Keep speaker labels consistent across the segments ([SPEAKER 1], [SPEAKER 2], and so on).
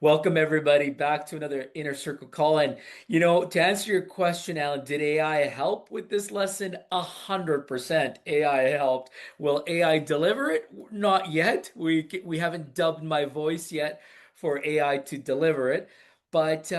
[SPEAKER 1] Welcome everybody back to another Inner Circle call. And to answer your question, Alan, did AI help with this lesson? 100% AI helped. Will AI deliver it? Not yet. We haven't dubbed my voice yet for AI to deliver it. But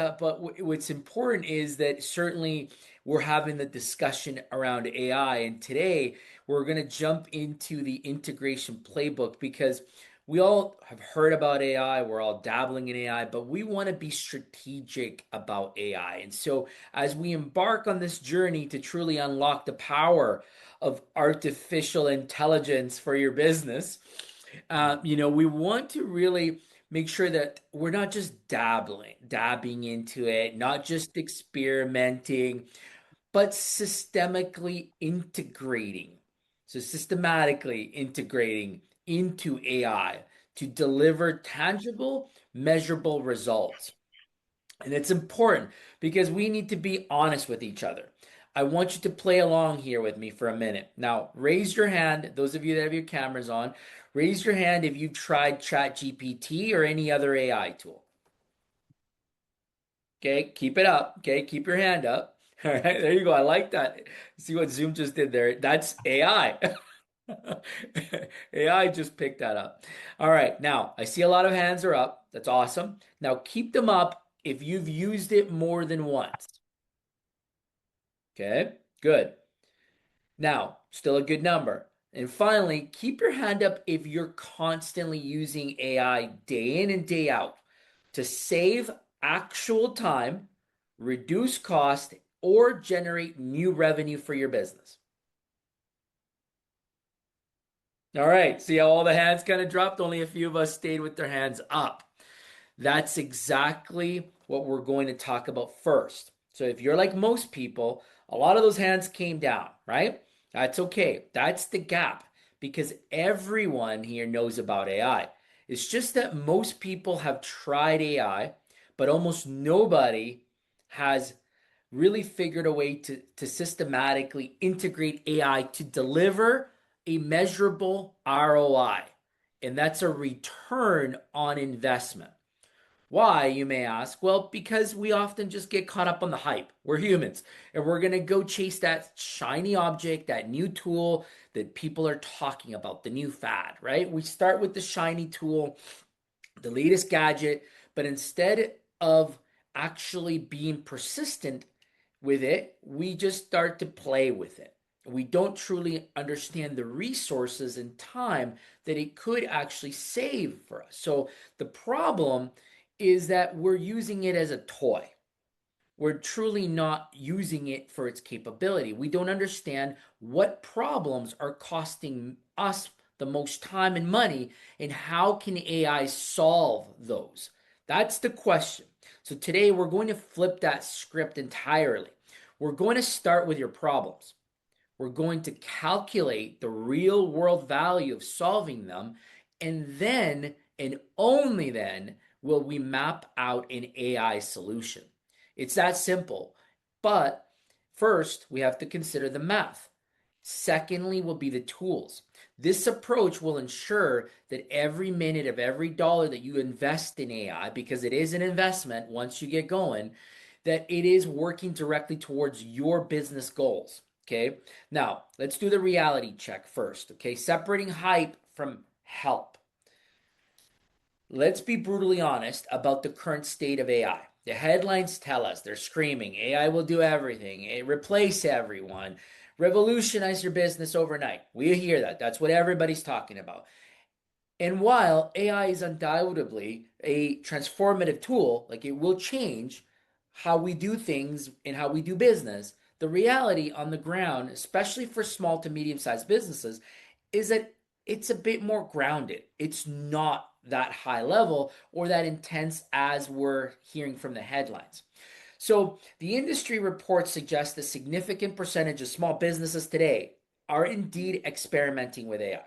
[SPEAKER 1] what's important is that certainly we're having the discussion around AI, and today we're going to jump into the integration playbook because we all have heard about AI, we're all dabbling in AI, but we want to be strategic about AI. And so, as we embark on this journey to truly unlock the power of artificial intelligence for your business, we want to really make sure that we're not just dabbing into it, not just experimenting, but systemically integrating. So, systematically integrating into AI to deliver tangible, measurable results. And it's important because we need to be honest with each other. I want you to play along here with me for a minute. Now, raise your hand, those of you that have your cameras on, raise your hand if you've tried ChatGPT or any other AI tool. Okay, keep it up. Okay, keep your hand up. All right, there you go. I like that. See what Zoom just did there? That's AI. AI just picked that up. All right, now I see a lot of hands are up. That's awesome. Now keep them up if you've used it more than once. Okay, good. Now, still a good number. And finally, keep your hand up if you're constantly using AI day in and day out to save actual time, reduce cost, or generate new revenue for your business. All right, see how all the hands kind of dropped? Only a few of us stayed with their hands up. That's exactly what we're going to talk about first. So if you're like most people, a lot of those hands came down, right? That's okay. That's the gap because everyone here knows about AI. It's just that most people have tried AI, but almost nobody has really figured a way to systematically integrate AI to deliver a measurable ROI. And that's a return on investment. Why, you may ask? Well, because we often just get caught up on the hype. We're humans, and we're going to go chase that shiny object, that new tool that people are talking about, the new fad, right? We start with the shiny tool, the latest gadget, but instead of actually being persistent with it, we just start to play with it. We don't truly understand the resources and time that it could actually save for us. So the problem is that we're using it as a toy. We're truly not using it for its capability. We don't understand what problems are costing us the most time and money, and how can AI solve those? That's the question. So today we're going to flip that script entirely. We're going to start with your problems. We're going to calculate the real world value of solving them, and then, and only then, will we map out an AI solution. It's that simple. But first, we have to consider the math. Secondly, will be the tools. This approach will ensure that every minute of every dollar that you invest in AI, because it is an investment once you get going, that it is working directly towards your business goals. Okay. Now, let's do the reality check first. Okay. Separating hype from help. Let's be brutally honest about the current state of AI. The headlines tell us they're screaming AI will do everything, replace everyone, revolutionize your business overnight. We hear that. That's what everybody's talking about. And while AI is undoubtedly a transformative tool, like it will change how we do things and how we do business, the reality on the ground, especially for small to medium sized businesses, is that it's a bit more grounded. It's not that high level or that intense as we're hearing from the headlines. So, the industry reports suggest a significant percentage of small businesses today are indeed experimenting with AI.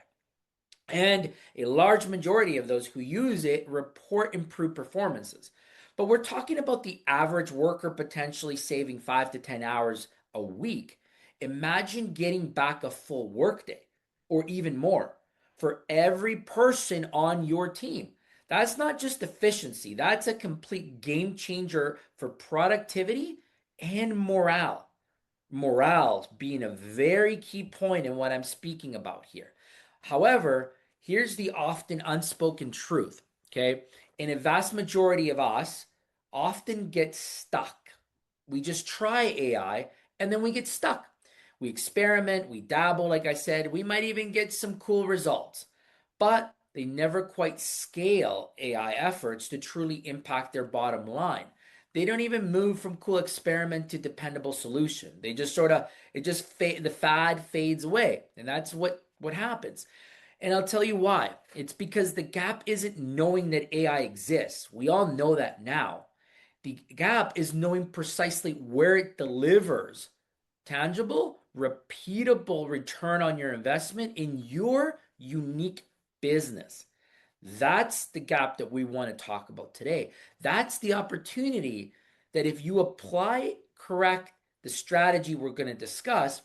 [SPEAKER 1] And a large majority of those who use it report improved performances. But we're talking about the average worker potentially saving 5 to 10 hours a week. Imagine getting back a full workday or even more for every person on your team. That's not just efficiency, that's a complete game changer for productivity and morale. Morale being a very key point in what I'm speaking about here. However, here's the often unspoken truth, okay? And a vast majority of us often get stuck. We just try AI and then we get stuck. We experiment, we dabble, like I said, we might even get some cool results, but they never quite scale AI efforts to truly impact their bottom line. They don't even move from cool experiment to dependable solution. They just sort of the fad fades away, and that's what happens. And I'll tell you why. It's because the gap isn't knowing that AI exists. We all know that now. The gap is knowing precisely where it delivers tangible, repeatable return on your investment in your unique business. That's the gap that we want to talk about today. That's the opportunity that if you apply correct the strategy we're going to discuss,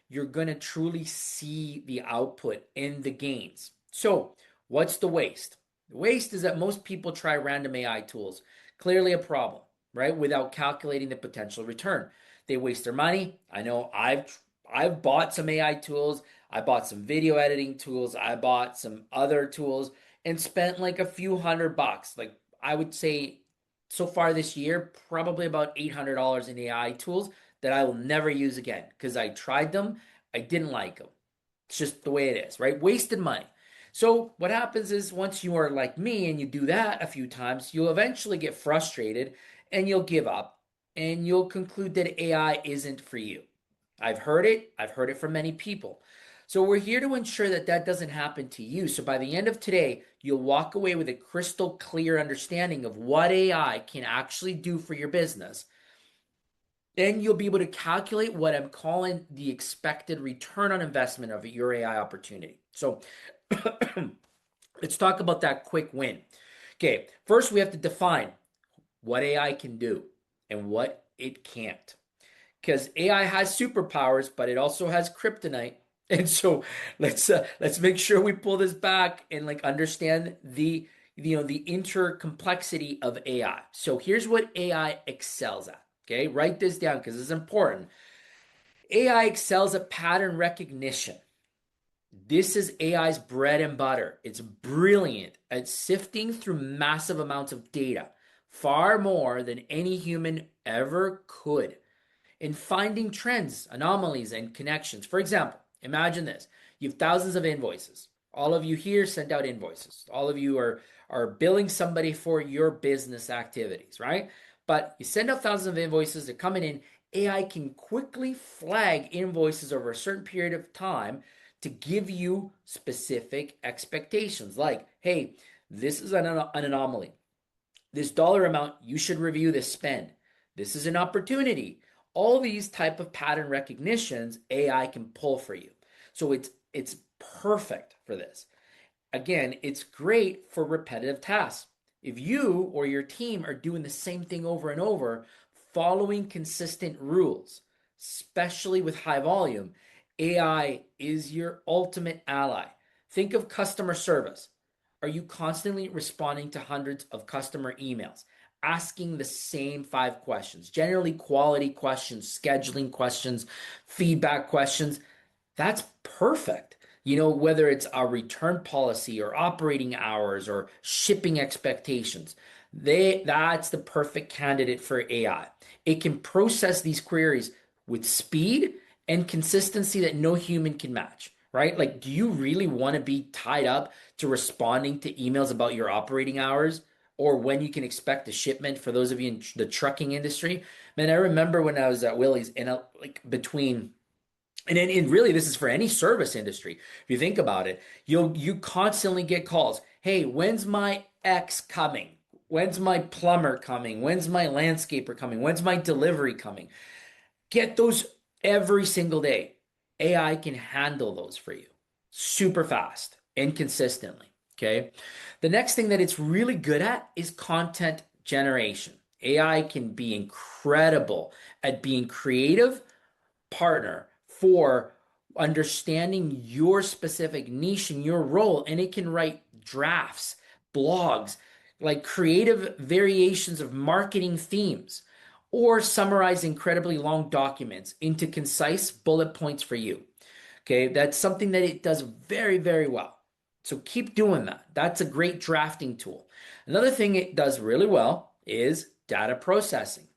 [SPEAKER 1] you're going to truly see the output in the gains. So, what's the waste? The waste is that most people try random AI tools. Clearly a problem, right? Without calculating the potential return. They waste their money. I know I've bought some AI tools. I bought some video editing tools. I bought some other tools and spent like a few $100. Like I would say so far this year, probably about $800 in AI tools that I will never use again because I tried them. I didn't like them. It's just the way it is, right? Wasted money. So what happens is once you are like me and you do that a few times, you'll eventually get frustrated and you'll give up and you'll conclude that AI isn't for you. I've heard it. I've heard it from many people. So we're here to ensure that that doesn't happen to you. So by the end of today, you'll walk away with a crystal clear understanding of what AI can actually do for your business. Then you'll be able to calculate what I'm calling the expected return on investment of your AI opportunity. So let's talk about that quick win. Okay, first we have to define what AI can do and what it can't. Because AI has superpowers, but it also has kryptonite. And so let's make sure we pull this back and like understand the intercomplexity of AI. So here's what AI excels at. Okay, write this down because it's important. AI excels at pattern recognition. This is AI's bread and butter. It's brilliant at sifting through massive amounts of data, far more than any human ever could, in finding trends, anomalies, and connections. For example, imagine this. You have thousands of invoices. All of you here send out invoices. All of you are billing somebody for your business activities, right? But you send out thousands of invoices, they're coming in. AI can quickly flag invoices over a certain period of time to give you specific expectations. Like, hey, this is an anomaly. This dollar amount, you should review this spend. This is an opportunity. All these type of pattern recognitions AI can pull for you. So it's perfect for this. Again, it's great for repetitive tasks. If you or your team are doing the same thing over and over, following consistent rules, especially with high volume, AI is your ultimate ally. Think of customer service. Are you constantly responding to hundreds of customer emails, asking the same 5 questions, generally quality questions, scheduling questions, feedback questions? That's perfect. Whether it's a return policy or operating hours or shipping expectations, that's the perfect candidate for AI. It can process these queries with speed and consistency that no human can match, right? Like, do you really want to be tied up to responding to emails about your operating hours or when you can expect a shipment for those of you in the trucking industry? Man, I remember when I was at Willie's and like between and really this is for any service industry. If you think about it, you constantly get calls. Hey, when's my X coming? When's my plumber coming? When's my landscaper coming? When's my delivery coming? Get those every single day. AI can handle those for you super fast and consistently. Okay. The next thing that it's really good at is content generation. AI can be incredible at being creative partner for understanding your specific niche and your role. And it can write drafts, blogs, like creative variations of marketing themes, or summarize incredibly long documents into concise bullet points for you. Okay, that's something that it does very, very well. So keep doing that. That's a great drafting tool. Another thing it does really well is data processing.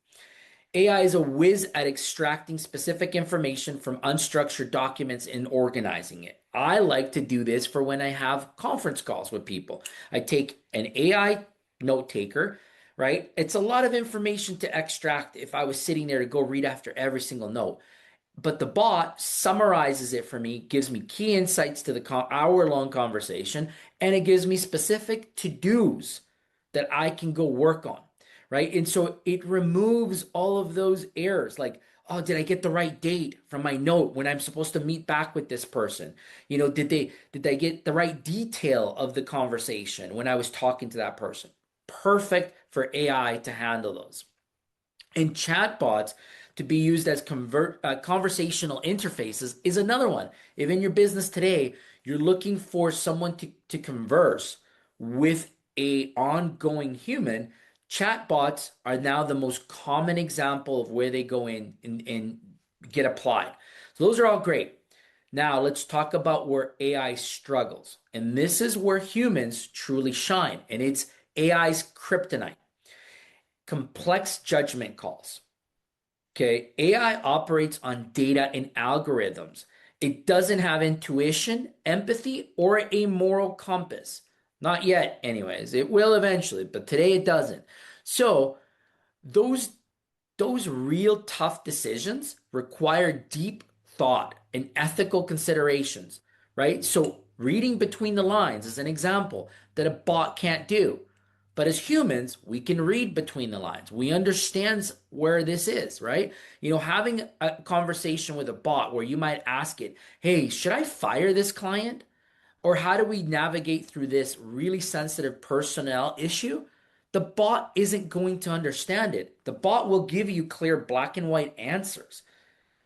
[SPEAKER 1] AI is a whiz at extracting specific information from unstructured documents and organizing it. I like to do this for when I have conference calls with people. I take an AI note taker, right? It's a lot of information to extract if I was sitting there to go read after every single note. But the bot summarizes it for me, gives me key insights to the hour-long conversation, and it gives me specific to-dos that I can go work on, right? And so it removes all of those errors, like, oh, did I get the right date from my note when I'm supposed to meet back with this person? Did they get the right detail of the conversation when I was talking to that person? Perfect for AI to handle those. And chatbots to be used as conversational interfaces is another one. If in your business today you're looking for someone to converse with a ongoing human, chatbots are now the most common example of where they go in and get applied. So those are all great. Now let's talk about where AI struggles. And this is where humans truly shine, and it's AI's kryptonite: complex judgment calls. Okay, AI operates on data and algorithms. It doesn't have intuition, empathy, or a moral compass. Not yet, anyways. It will eventually, but today it doesn't. So, those those real tough decisions require deep thought and ethical considerations, right? So, reading between the lines is an example that a bot can't do. But as humans, we can read between the lines. We understand where this is, right? Having a conversation with a bot where you might ask it, hey, should I fire this client? Or how do we navigate through this really sensitive personnel issue? The bot isn't going to understand it. The bot will give you clear black and white answers,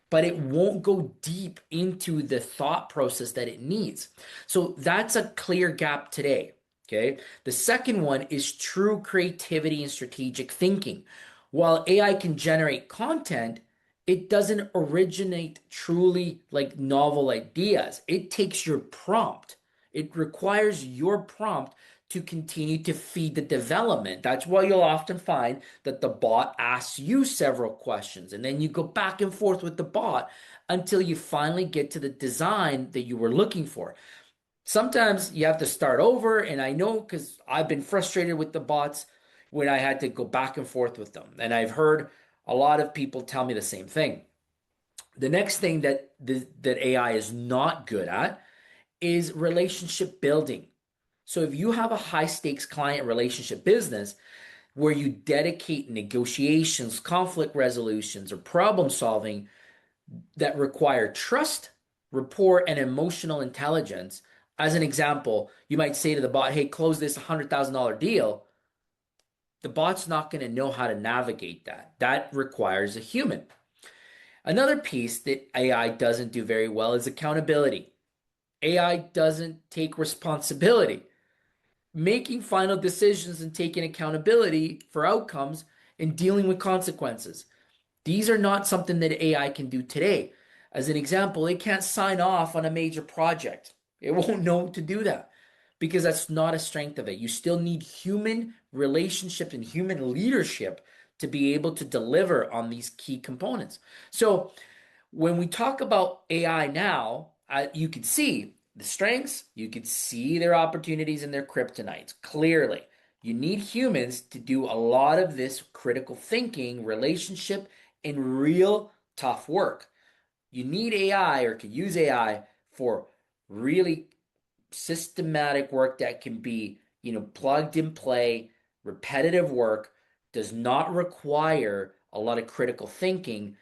[SPEAKER 1] but it won't go deep into the thought process that it needs. So that's a clear gap today. Okay. The second one is true creativity and strategic thinking. While AI can generate content, it doesn't originate truly like novel ideas. It takes your prompt. It requires your prompt to continue to feed the development. That's why you'll often find that the bot asks you several questions, and then you go back and forth with the bot until you finally get to the design that you were looking for. Sometimes you have to start over, and I know because I've been frustrated with the bots when I had to go back and forth with them. And I've heard a lot of people tell me the same thing. The next thing that AI is not good at is relationship building. So if you have a high stakes client relationship business where you dedicate negotiations, conflict resolutions, or problem solving that require trust, rapport, and emotional intelligence, as an example, you might say to the bot, hey, close this $100,000 deal. The bot's not going to know how to navigate that. That requires a human. Another piece that AI doesn't do very well is accountability. AI doesn't take responsibility, making final decisions and taking accountability for outcomes and dealing with consequences. These are not something that AI can do today. As an example, it can't sign off on a major project. It won't know to do that because that's not a strength of it. You still need human relationships and human leadership to be able to deliver on these key components. So when we talk about AI now, you can see the strengths, you can see their opportunities and their kryptonites clearly. You need humans to do a lot of this critical thinking, relationship, and real tough work. You need AI or can use AI for really systematic work that can be, plugged and play, repetitive work, does not require a lot of critical thinking,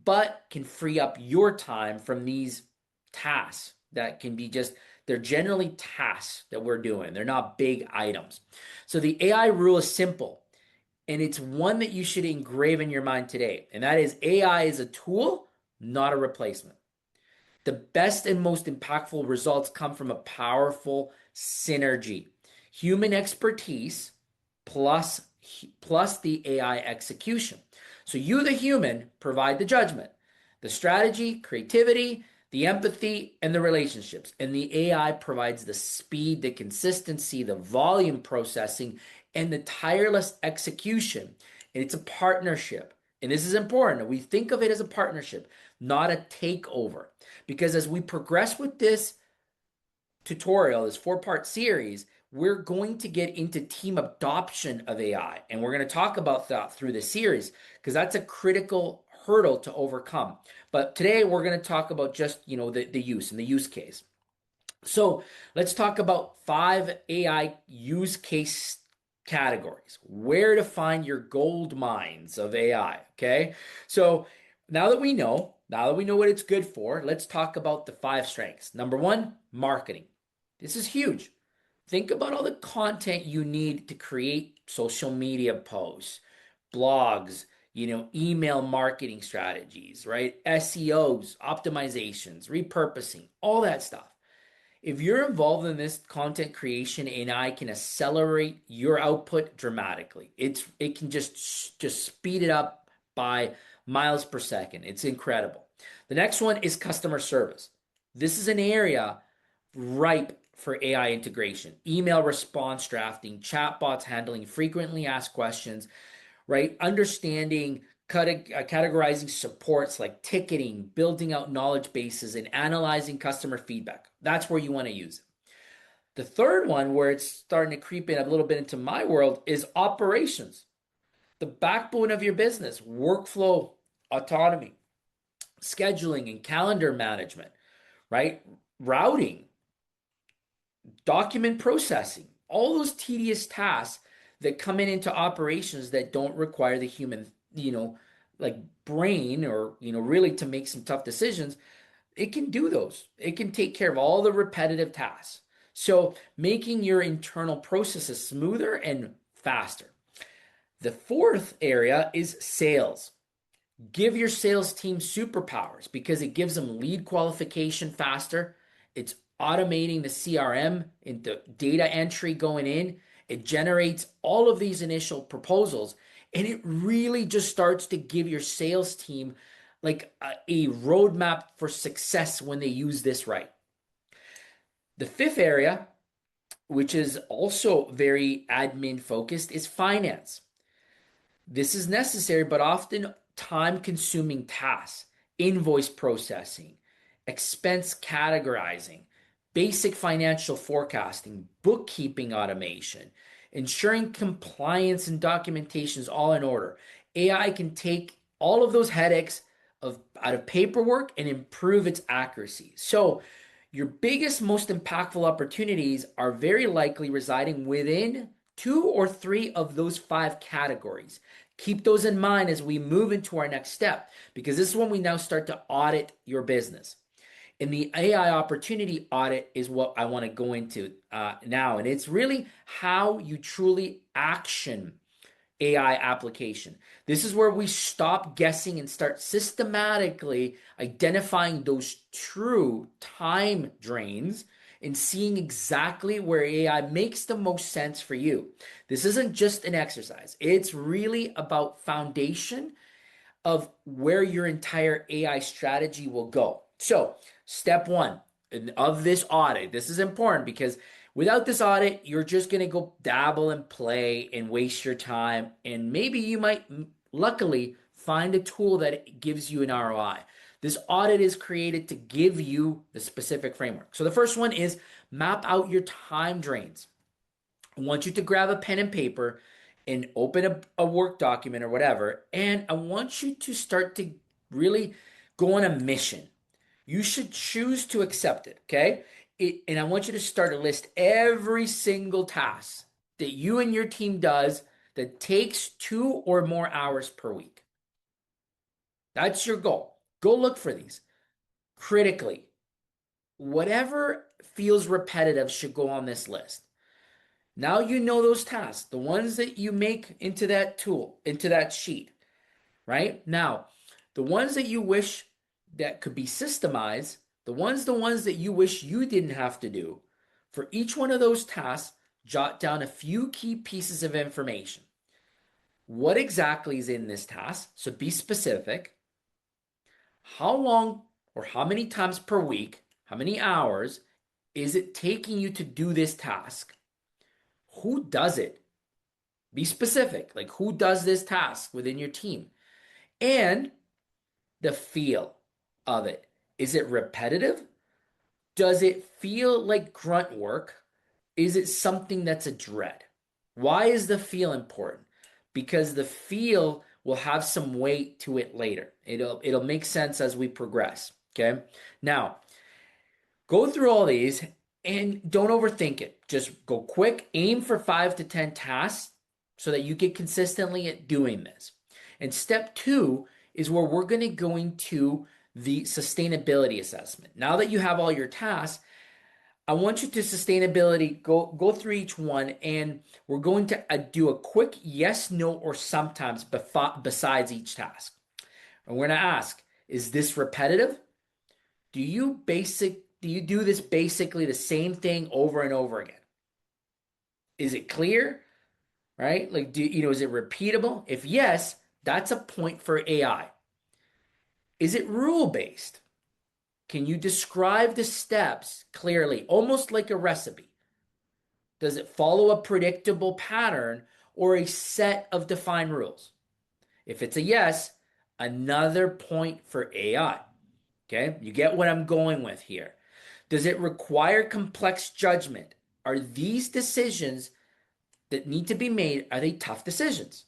[SPEAKER 1] but can free up your time from these tasks that can be just, they're generally tasks that we're doing. They're not big items. So the AI rule is simple, and it's one that you should engrave in your mind today. And that is AI is a tool, not a replacement. The best and most impactful results come from a powerful synergy. Human expertise plus plus the AI execution. So you, the human, provide the judgment, the strategy, creativity, the empathy, and the relationships. And the AI provides the speed, the consistency, the volume processing, and the tireless execution. And it's a partnership. And this is important. We think of it as a partnership, not a takeover. Because as we progress with this tutorial, this four-part series, we're going to get into team adoption of AI. And we're going to talk about that through the series because that's a critical hurdle to overcome. But today we're going to talk about just, the use and the use case. So let's talk about 5 AI use case categories, where to find your gold mines of AI. Okay. So now that we know what it's good for, let's talk about the 5 strengths. Number 1, marketing. This is huge. Think about all the content you need to create social media posts, blogs, email marketing strategies, right? SEOs, optimizations, repurposing, all that stuff. If you're involved in this content creation, AI can accelerate your output dramatically. It can just speed it up by miles per second. It's incredible. The next one is customer service. This is an area ripe for AI integration. Email response drafting, chatbots handling frequently asked questions, right? Understanding, categorizing supports like ticketing, building out knowledge bases, and analyzing customer feedback. That's where you want to use it. The third one, where it's starting to creep in a little bit into my world, is operations. The backbone of your business, workflow, autonomy, scheduling, and calendar management, right? Routing, document processing, all those tedious tasks that come into operations that don't require the human, like brain or, really to make some tough decisions. It can do those. It can take care of all the repetitive tasks. So making your internal processes smoother and faster. The fourth area is sales. Give your sales team superpowers because it gives them lead qualification faster. It's automating the CRM into data entry going in. It generates all of these initial proposals, and it really just starts to give your sales team like a roadmap for success when they use this right. The fifth area, which is also very admin focused, is finance. This is necessary, but often time consuming tasks, invoice processing, expense categorizing, basic financial forecasting, bookkeeping automation, ensuring compliance and documentation is all in order. AI can take all of those headaches out of paperwork and improve its accuracy. So, your biggest, most impactful opportunities are very likely residing within 2 or 3 of those 5 categories. Keep those in mind as we move into our next step, because this is when we now start to audit your business. And the AI opportunity audit is what I want to go into now. And it's really how you truly action AI application. This is where we stop guessing and start systematically identifying those true time drains and seeing exactly where AI makes the most sense for you. This isn't just an exercise. It's really about foundation of where your entire AI strategy will go. So, step 1 of this audit, this is important because without this audit, you're just going to go dabble and play and waste your time. And maybe you might, luckily, find a tool that gives you an ROI. This audit is created to give you the specific framework. So the first one is map out your time drains. I want you to grab a pen and paper and open a work document or whatever. And I want you to start to really go on a mission. You should choose to accept it, okay? And I want you to start to list every single task that you and your team does that takes 2 or more hours per week. That's your goal. Go look for these. Critically, whatever feels repetitive should go on this list. Now you know those tasks, the ones that you make into that tool, into that sheet, right? Now, the ones that you wish that could be systemized, the ones that you wish you didn't have to do, for each one of those tasks, jot down a few key pieces of information. What exactly is in this task? So be specific. How long or how many times per week, how many hours is it taking you to do this task? Who does it? Be specific. Like who does this task within your team? And the feel of it. Is it repetitive? Does it feel like grunt work? Is it something that's a dread? Why is the feel important? Because the feel will have some weight to it later. It'll make sense as we progress. Okay. Now, go through all these and don't overthink it. Just go quick, aim for 5 to 10 tasks so that you get consistently at doing this. And step two is where we're going to go into the sustainability assessment. Now that you have all your tasks, I want you to sustainability go through each one, and we're going to do a quick yes, no, or sometimes besides each task. And we're going to ask, is this repetitive? Do you do this basically the same thing over and over again? Is it clear? Right? Like is it repeatable? If yes, that's a point for AI. Is it rule based? Can you describe the steps clearly, almost like a recipe? Does it follow a predictable pattern or a set of defined rules? If it's a yes, another point for AI. Okay, you get what I'm going with here. Does it require complex judgment? Are these decisions that need to be made, are they tough decisions?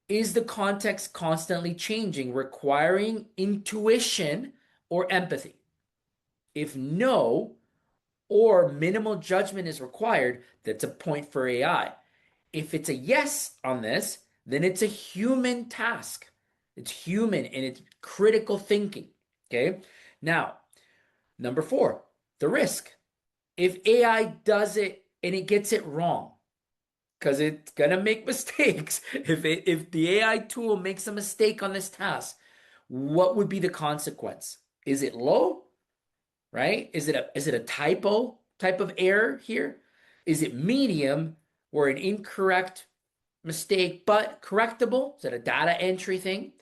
[SPEAKER 1] Is the context constantly changing, requiring intuition or empathy? If no, or minimal judgment is required, that's a point for AI. If it's a yes on this, then it's a human task. It's human and it's critical thinking. Okay. Now, number four, the risk. If AI does it and it gets it wrong, because it's gonna make mistakes. If the AI tool makes a mistake on this task, what would be the consequence? Is it low? Right? Is it a typo type of error here? Is it medium or an incorrect mistake but correctable? Is it a data entry thing?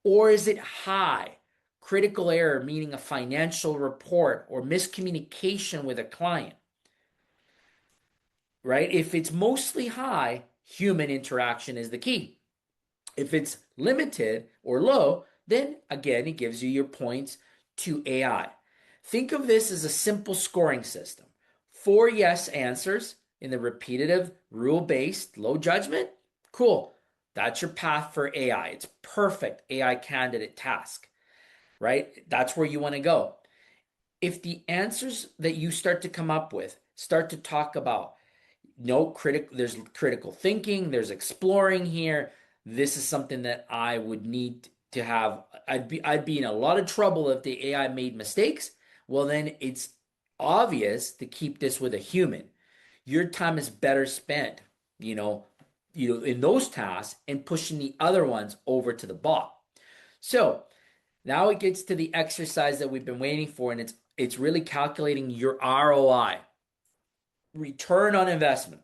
[SPEAKER 1] Or is it high? Critical error, meaning a financial report or miscommunication with a client, right? If it's mostly high, human interaction is the key. If it's limited or low, then again, it gives you your points to AI. Think of this as a simple scoring system. 4 yes answers in the repetitive, rule-based, low judgment. Cool. That's your path for AI. It's perfect AI candidate task, right? That's where you want to go. If the answers that you start to come up with start to talk about there's critical thinking, there's exploring here. This is something that I would need to have. I'd be in a lot of trouble if the AI made mistakes. Well, then it's obvious to keep this with a human. Your time is better spent, you know, in those tasks and pushing the other ones over to the bot. So now it gets to the exercise that we've been waiting for, and it's really calculating your ROI, return on investment.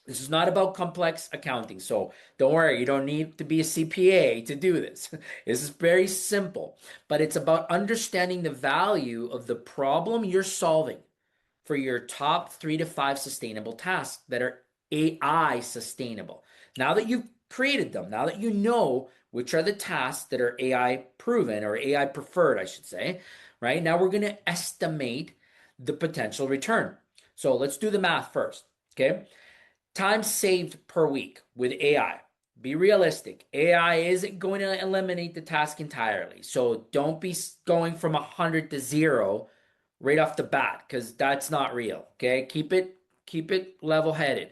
[SPEAKER 1] This is not about complex accounting. So don't worry, you don't need to be a CPA to do this. This is very simple, but it's about understanding the value of the problem you're solving for your top 3 to 5 sustainable tasks that are AI sustainable. Now that you've created them, now that you know which are the tasks that are AI proven or AI preferred, I should say, right? Now we're going to estimate the potential return. So let's do the math first, okay? Time saved per week with AI. Be realistic. AI isn't going to eliminate the task entirely. So don't be going from 100 to 0 right off the bat because that's not real. Okay? Keep it level-headed.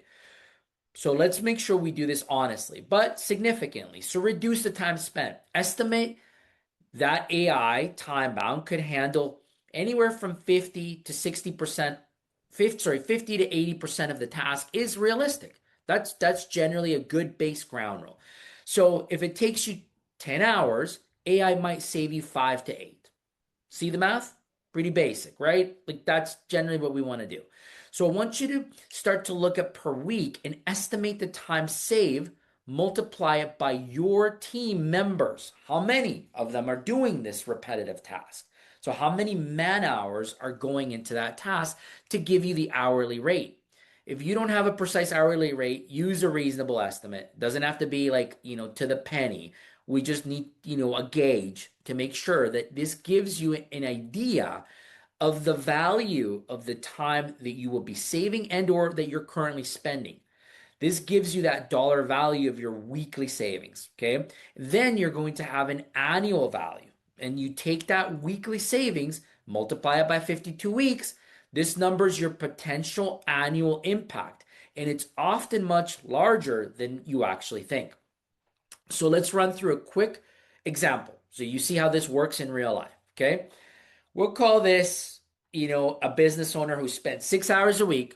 [SPEAKER 1] So let's make sure we do this honestly, but significantly. So reduce the time spent. Estimate that AI time bound could handle anywhere from 50 to 60%, 50 to 80% of the task is realistic. That's generally a good base ground rule. So if it takes you 10 hours, AI might save you 5 to 8. See the math? Pretty basic, right? Like that's generally what we want to do. So I want you to start to look at per week and estimate the time saved, multiply it by your team members. How many of them are doing this repetitive task? So how many man hours are going into that task to give you the hourly rate? If you don't have a precise hourly rate, use a reasonable estimate. Doesn't have to be like, to the penny. We just need, a gauge to make sure that this gives you an idea of the value of the time that you will be saving and or that you're currently spending. This gives you that dollar value of your weekly savings, okay? Then you're going to have an annual value. And you take that weekly savings, multiply it by 52 weeks. This number is your potential annual impact. And it's often much larger than you actually think. So let's run through a quick example. So you see how this works in real life, okay? We'll call this, a business owner who spent 6 hours a week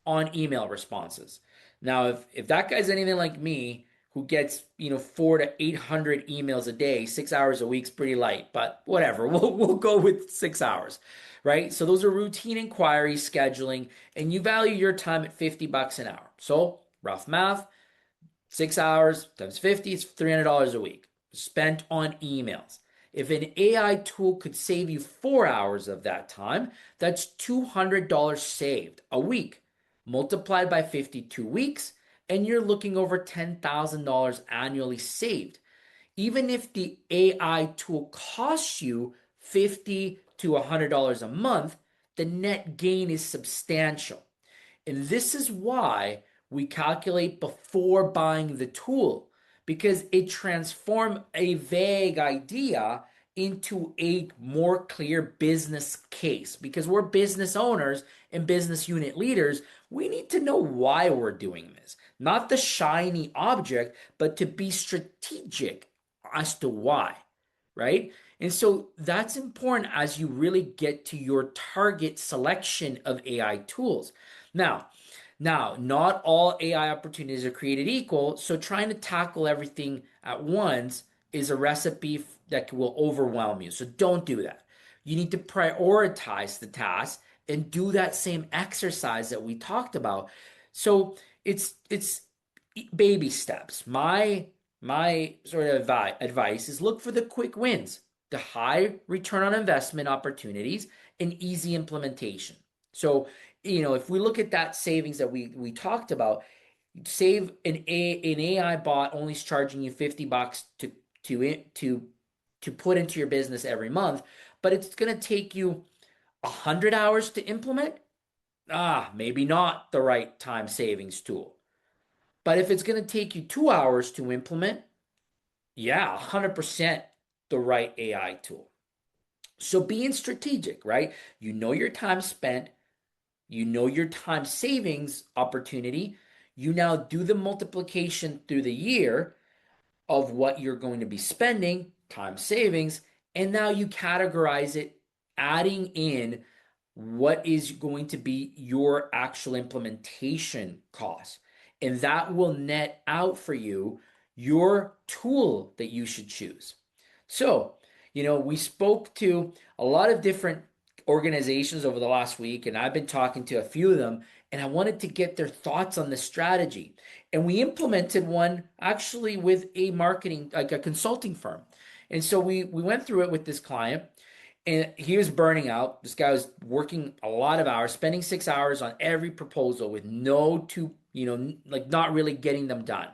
[SPEAKER 1] on email responses. Now, if that guy's anything like me, who gets 400 to 800 emails a day, 6 hours a week's pretty light, but whatever. We'll go with 6 hours, right? So those are routine inquiries, scheduling, and you value your time at $50 an hour. So rough math, 6 hours times 50 is $300 a week spent on emails. If an AI tool could save you 4 hours of that time, that's $200 saved a week, multiplied by 52 weeks, and you're looking over $10,000 annually saved. Even if the AI tool costs you $50 to $100 a month, the net gain is substantial. And this is why we calculate before buying the tool, because it transforms a vague idea into a more clear business case. Because we're business owners and business unit leaders, we need to know why we're doing this. Not the shiny object, but to be strategic as to why, right? And so that's important as you really get to your target selection of AI tools. Now, not all AI opportunities are created equal, so trying to tackle everything at once is a recipe that will overwhelm you. So don't do that. You need to prioritize the task and do that same exercise that we talked about. So it's baby steps. My sort of advice is look for the quick wins, the high return on investment opportunities, and easy implementation. So, if we look at that savings that we talked about, save an AI bot only charging you $50 to put into your business every month, but it's going to take you 100 hours to implement. Maybe not the right time savings tool. But if it's going to take you 2 hours to implement, yeah, 100% the right AI tool. So being strategic, right? You know your time spent, you know your time savings opportunity. You now do the multiplication through the year of what you're going to be spending, time savings, and now you categorize it, adding in what is going to be your actual implementation cost. And that will net out for you your tool that you should choose. So, we spoke to a lot of different organizations over the last week, and I've been talking to a few of them, and I wanted to get their thoughts on the strategy. And we implemented one actually with a marketing, like a consulting firm. And so we went through it with this client, and he was burning out. This guy was working a lot of hours, spending 6 hours on every proposal with like not really getting them done.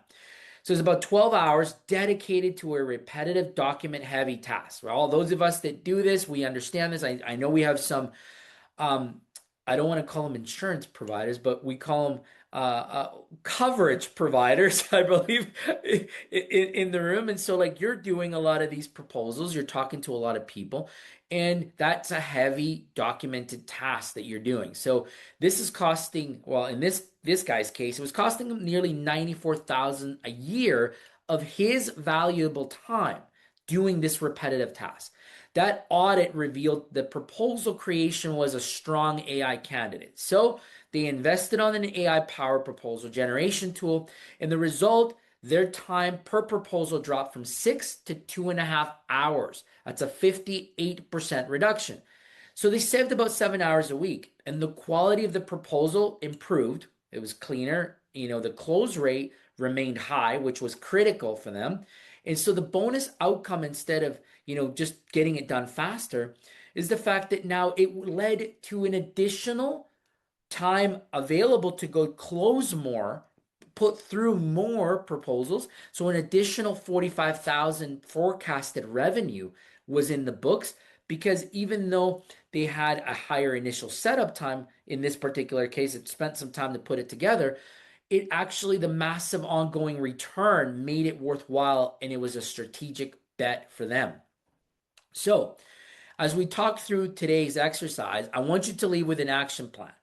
[SPEAKER 1] So it's about 12 hours dedicated to a repetitive document heavy task. For all those of us that do this, we understand this. I know we have some, um, I don't want to call them insurance providers, but we call them coverage providers, I believe, in the room. And so, like, you're doing a lot of these proposals, you're talking to a lot of people, and that's a heavy documented task that you're doing. So this is costing, well, in this guy's case, it was costing him nearly 94,000 a year of his valuable time doing this repetitive task. That audit revealed the proposal creation was a strong AI candidate. So they invested on an AI powered proposal generation tool, and the result, their time per proposal dropped from 6 to 2.5 hours. That's a 58% reduction. So they saved about 7 hours a week, and the quality of the proposal improved. It was cleaner. The close rate remained high, which was critical for them. And so the bonus outcome, instead of, just getting it done faster, is the fact that now it led to an additional time available to go close more, put through more proposals. So an additional 45,000 forecasted revenue was in the books, because even though they had a higher initial setup time, in this particular case, it spent some time to put it together. It actually, the massive ongoing return made it worthwhile, and it was a strategic bet for them. So, as we talk through today's exercise, I want you to leave with an action plan.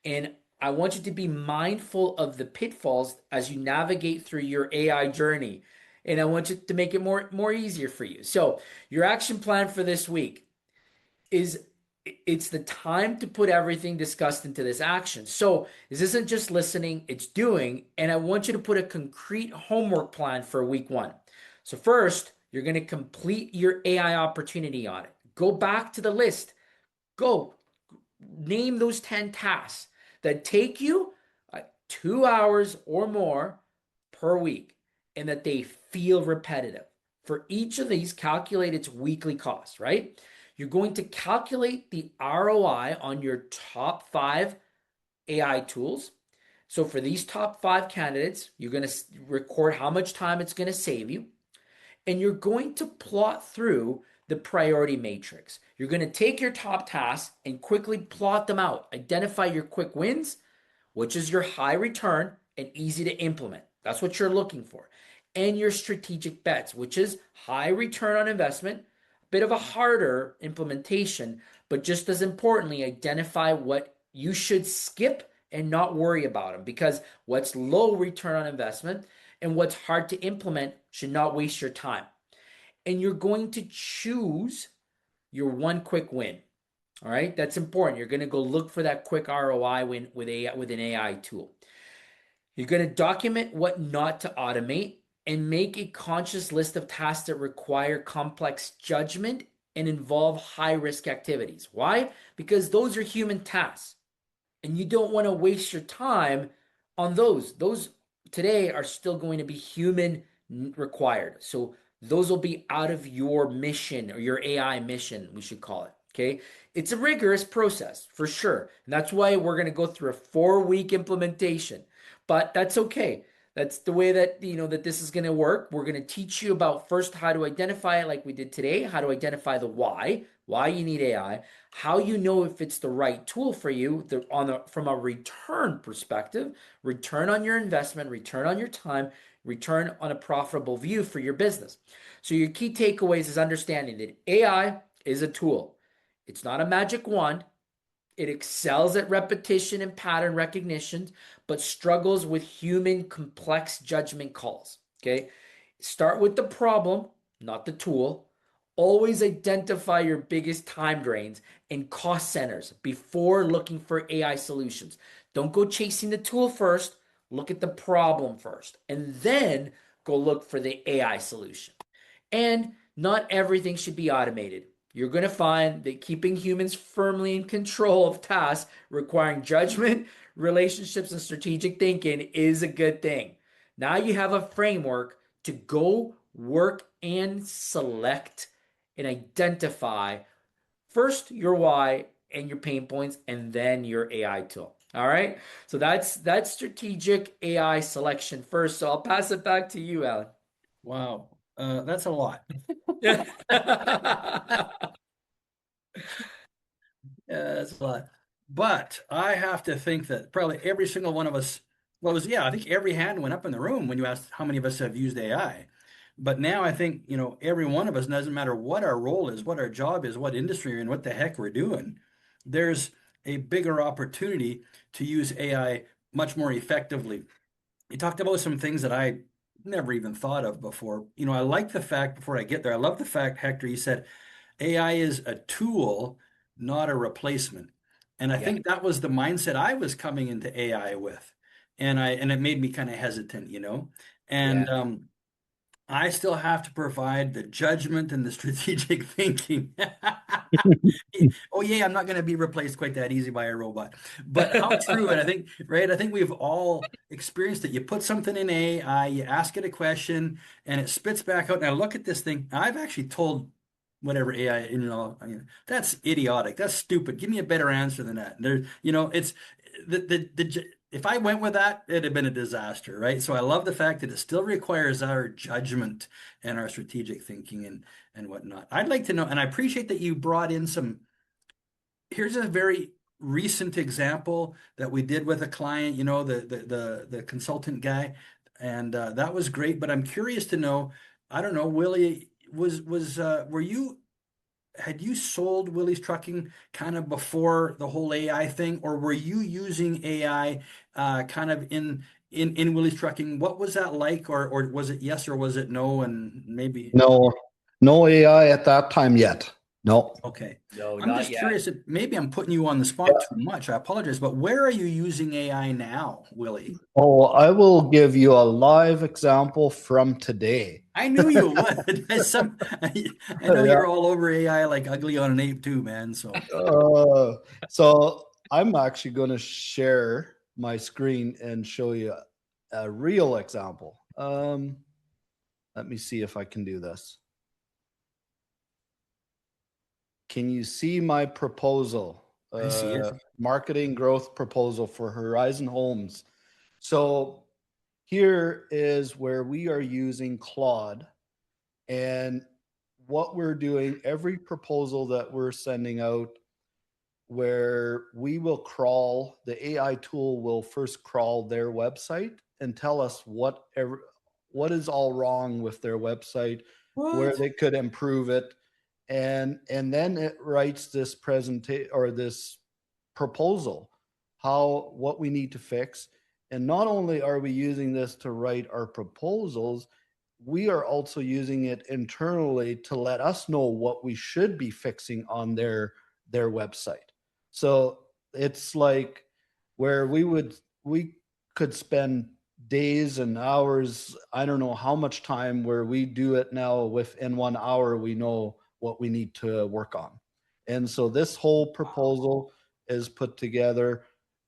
[SPEAKER 1] And I want you to be mindful of the pitfalls as you navigate through your AI journey. And I want you to make it more easier for you. So, your action plan for this week is, it's the time to put everything discussed into this action. So, this isn't just listening, it's doing. And I want you to put a concrete homework plan for week one. So, first, you're going to complete your AI opportunity audit. Go back to the list. Go name those 10 tasks that take you 2 hours or more per week, and that they feel repetitive. For each of these, calculate its weekly cost, right? You're going to calculate the ROI on your top 5 AI tools. So for these top 5 candidates, you're going to record how much time it's going to save you, and you're going to plot through the priority matrix. You're going to take your top tasks and quickly plot them out. Identify your quick wins, which is your high return and easy to implement. That's what you're looking for. And your strategic bets, which is high return on investment, a bit of a harder implementation, but just as importantly, identify what you should skip and not worry about them, because what's low return on investment and what's hard to implement should not waste your time. And you're going to choose your one quick win. All right, that's important. You're going to go look for that quick ROI win with an AI tool. You're going to document what not to automate and make a conscious list of tasks that require complex judgment and involve high risk activities. Why? Because those are human tasks, and you don't want to waste your time on those. Those today are still going to be human required. So those will be out of your mission, or your AI mission, we should call it. Okay. It's a rigorous process for sure. And that's why we're going to go through a 4-week implementation, but that's okay. That's the way that, that this is going to work. We're going to teach you about first how to identify it, like we did today, how to identify the why you need AI, how you know if it's the right tool for you, from a return perspective, return on your investment, return on your time, return on a profitable view for your business. So your key takeaways is understanding that AI is a tool. It's not a magic wand. It excels at repetition and pattern recognition, but struggles with human complex judgment calls. Okay. Start with the problem, not the tool. Always identify your biggest time drains and cost centers before looking for AI solutions. Don't go chasing the tool first. Look at the problem first, and then go look for the AI solution. And not everything should be automated. You're going to find that keeping humans firmly in control of tasks requiring judgment, relationships, and strategic thinking is a good thing. Now you have a framework to go work and select and identify first your why and your pain points, and then your AI tool. All right. So that's strategic AI selection first. So I'll pass it back to you, Alan.
[SPEAKER 2] Wow. That's a lot.
[SPEAKER 1] Yeah.
[SPEAKER 2] Yeah, that's a lot. But I have to think that probably every single one of us, well, yeah, I think every hand went up in the room when you asked how many of us have used AI. But now I think, every one of us, doesn't matter what our role is, what our job is, what industry we're in, what the heck we're doing, there's a bigger opportunity to use AI much more effectively. You talked about some things that I never even thought of before. I like the fact, before I get there, I love the fact, Hector, you said AI is a tool, not a replacement. And I
[SPEAKER 1] Yeah.
[SPEAKER 2] think that was the mindset I was coming into AI with. And it made me kind of hesitant. And
[SPEAKER 1] Yeah.
[SPEAKER 2] I still have to provide the judgment and the strategic thinking. Oh yeah, I'm not going to be replaced quite that easy by a robot. But how true, and I think, right, I think we've all experienced it. You put something in AI, you ask it a question, and it spits back out. Now look at this thing. I've actually told whatever AI, I mean, that's idiotic. That's stupid. Give me a better answer than that. There, it's if I went with that, it'd have been a disaster, right? So I love the fact that it still requires our judgment and our strategic thinking and whatnot. I'd like to know, and I appreciate that you brought in some. Here's a very recent example that we did with a client, the consultant guy, and that was great. But I'm curious to know, I don't know, Willie, were you had you sold Willie's Trucking kind of before the whole AI thing, or were you using AI kind of in Willie's Trucking? What was that like, or was it yes or was it no? And maybe
[SPEAKER 3] No, no AI at that time yet. No.
[SPEAKER 2] okay.
[SPEAKER 1] No,
[SPEAKER 2] I'm
[SPEAKER 1] not
[SPEAKER 2] just
[SPEAKER 1] yet.
[SPEAKER 2] curious, maybe I'm putting you on the spot too much. I apologize, but where are you using AI now, Willie?
[SPEAKER 3] Oh, I will give you a live example from today.
[SPEAKER 2] I knew you would. I know
[SPEAKER 3] Yeah.
[SPEAKER 2] you're all over AI like ugly on an ape too, man. So
[SPEAKER 3] So I'm actually going to share my screen and show you a real example. Let me see if I can do this. Can you see my proposal?
[SPEAKER 2] I see it.
[SPEAKER 3] Marketing growth proposal for Horizon Homes. So here is where we are using Claude, and what we're doing, every proposal that we're sending out, where we will crawl, the AI tool will first crawl their website and tell us what is all wrong with their website, where
[SPEAKER 2] What?
[SPEAKER 3] they could improve it, and then it writes this presentation or this proposal, how what we need to fix. And not only are we using this to write our proposals, we are also using it internally to let us know what we should be fixing on their website. So it's like where we could spend days and hours, I don't know how much time, where we do it now within 1 hour we know what we need to work on. And so this whole proposal is put together,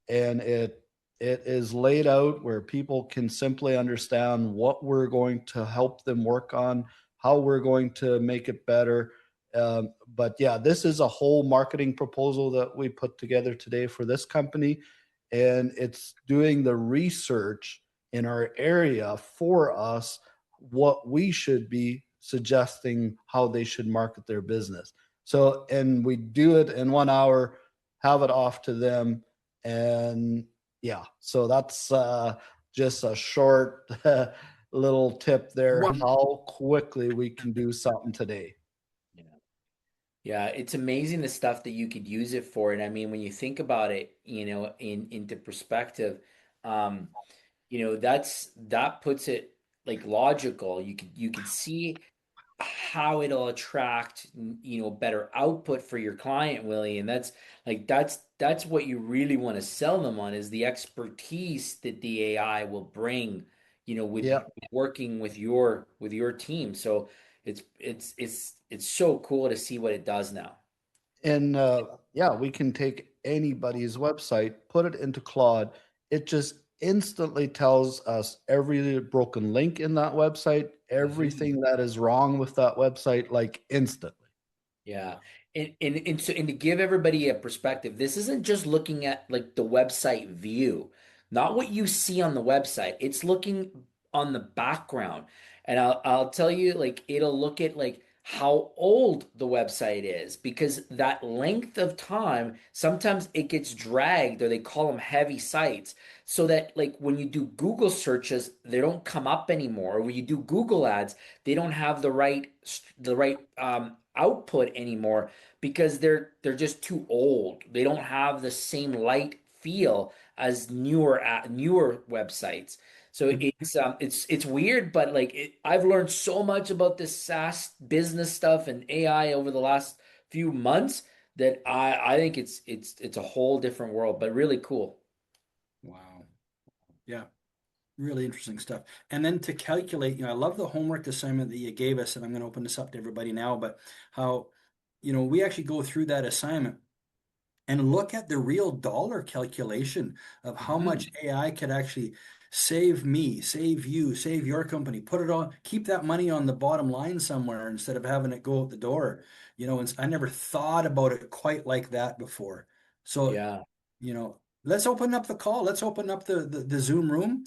[SPEAKER 3] and it is laid out where people can simply understand what we're going to help them work on, how we're going to make it better. But yeah, this is a whole marketing proposal that we put together today for this company, and it's doing the research in our area for us, what we should be suggesting how they should market their business. So, and we do it in 1 hour, have it off to them, and yeah, so that's just a short little tip there,
[SPEAKER 2] What?
[SPEAKER 3] how quickly we can do something today.
[SPEAKER 1] Yeah. Yeah, it's amazing the stuff that you could use it for. And I mean, when you think about it, into perspective, um, that puts it like logical. You could see how it'll attract, better output for your client, Willie. And that's what you really want to sell them on, is the expertise that the AI will bring, with
[SPEAKER 3] Yeah,
[SPEAKER 1] working with your team. So it's so cool to see what it does now.
[SPEAKER 3] and yeah, we can take anybody's website, put it into Claude. It just instantly tells us every broken link in that website,
[SPEAKER 2] Mhm.
[SPEAKER 3] everything that is wrong with that website, like instantly.
[SPEAKER 1] Yeah. And to give everybody a perspective, this isn't just looking at like the website view, not what you see on the website. It's looking on the background. And I'll tell you, like, it'll look at like how old the website is, because that length of time, sometimes it gets dragged, or they call them heavy sites, so that like when you do Google searches, they don't come up anymore. Or when you do Google ads, they don't have the right output anymore, because they're just too old. They don't have the same light feel as newer websites. So it's weird, but like I've learned so much about this SaaS business stuff and AI over the last few months, that I think it's a whole different world, but really cool.
[SPEAKER 2] Wow. Yeah. Really interesting stuff. And then to calculate, I love the homework assignment that you gave us, and I'm going to open this up to everybody now, but how we actually go through that assignment and look at the real dollar calculation of how
[SPEAKER 1] Mhm.
[SPEAKER 2] much AI could actually save me, save you, save your company, put it on, keep that money on the bottom line somewhere instead of having it go out the door. And I never thought about it quite like that before. So,
[SPEAKER 1] Yeah.
[SPEAKER 2] let's open up the call. Let's open up the Zoom room